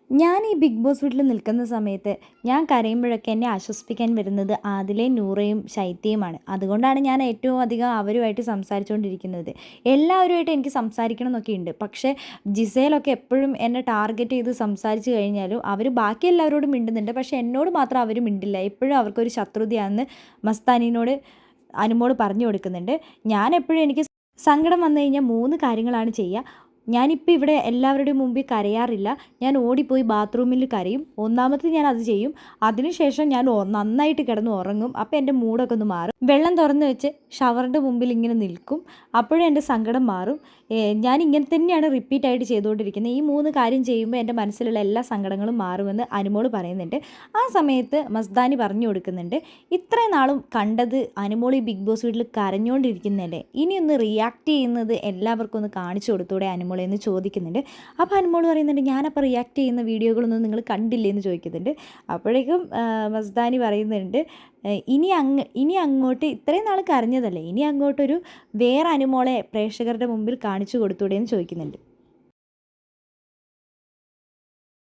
ഞാൻ ഈ big boss വീട്ടിൽ നിൽക്കുന്ന സമയത്ത് ഞാൻ കരയുമ്പോഴൊക്കെ എന്നെ ആശ്വസിപ്പിക്കാൻ വരുന്നത് ആദിലയും നൂറയും ശൈത്യയുമാണ്. അതുകൊണ്ടാണ് ഞാൻ ഏറ്റവും അധികം അവരുമായിട്ട് സംസാരിച്ചുകൊണ്ടിരിക്കുന്നത്. എല്ലാവരുമായിട്ട് എനിക്ക് സംസാരിക്കണം എന്നൊക്കെ ഉണ്ട്. പക്ഷേ ജിസേലൊക്കെ എപ്പോഴും എന്നെ ടാർഗറ്റ് ചെയ്ത് സംസാരിച്ച് കഴിഞ്ഞാലും അവർ ബാക്കി എല്ലാവരോടും മിണ്ടുന്നുണ്ട്. പക്ഷേ എന്നോട് മാത്രം അവർ മിണ്ടില്ല. എപ്പോഴും അവർക്കൊരു ശത്രുതയാണെന്ന് മസ്താനിനോട് അനുമോള് പറഞ്ഞു കൊടുക്കുന്നുണ്ട്. ഞാൻ എപ്പോഴും എനിക്ക് സങ്കടം വന്നു കഴിഞ്ഞാൽ 3 കാര്യങ്ങളാണ് ചെയ്യുക. ഞാനിപ്പോൾ ഇവിടെ എല്ലാവരുടെയും മുമ്പിൽ കരയാറില്ല. ഞാൻ ഓടിപ്പോയി ബാത്റൂമിൽ കരയും. ഒന്നാമത് ഞാൻ അത് ചെയ്യും. അതിനുശേഷം ഞാൻ നന്നായിട്ട് കിടന്ന് ഉറങ്ങും. അപ്പോൾ എൻ്റെ മൂഡൊക്കെ ഒന്ന് മാറും. വെള്ളം തുറന്ന് വെച്ച് ഷവറിൻ്റെ മുമ്പിൽ ഇങ്ങനെ നിൽക്കും. അപ്പോഴും എൻ്റെ സങ്കടം മാറും. ഞാൻ ഇങ്ങനെ തന്നെയാണ് റിപ്പീറ്റായിട്ട് ചെയ്തുകൊണ്ടിരിക്കുന്നത്. ഈ 3 കാര്യം ചെയ്യുമ്പോൾ എൻ്റെ മനസ്സിലുള്ള എല്ലാ സങ്കടങ്ങളും മാറുമെന്ന് അനുമോള് പറയുന്നുണ്ട്. ആ സമയത്ത് മസ്താനി പറഞ്ഞു കൊടുക്കുന്നുണ്ട്, ഇത്രയും നാളും കണ്ടത് അനുമോൾ ഈ ബിഗ് ബോസ് വീട്ടിൽ കരഞ്ഞുകൊണ്ടിരിക്കുന്നതല്ലേ, ഇനിയൊന്ന് റിയാക്ട് ചെയ്യുന്നത് എല്ലാവർക്കും ഒന്ന് കാണിച്ചു കൊടുത്തൂടെ അനുമോളെ എന്ന് ചോദിക്കുന്നുണ്ട്. അപ്പോൾ അനുമോൾ പറയുന്നുണ്ട്, ഞാനപ്പോൾ റിയാക്ട് ചെയ്യുന്ന വീഡിയോകളൊന്നും നിങ്ങൾ കണ്ടില്ലേ എന്ന് ചോദിക്കുന്നുണ്ട്. അപ്പോഴേക്കും മസ്താനി പറയുന്നുണ്ട്, ഇനി അങ്ങോട്ട് ഇത്രയും നാൾ കരഞ്ഞതല്ലേ, ഇനി അങ്ങോട്ടൊരു വേറെ അനുമോളെ പ്രേക്ഷകരുടെ മുമ്പിൽ കാണിച്ചു കൊടുത്തൂടെ എന്ന് ചോദിക്കുന്നുണ്ട്.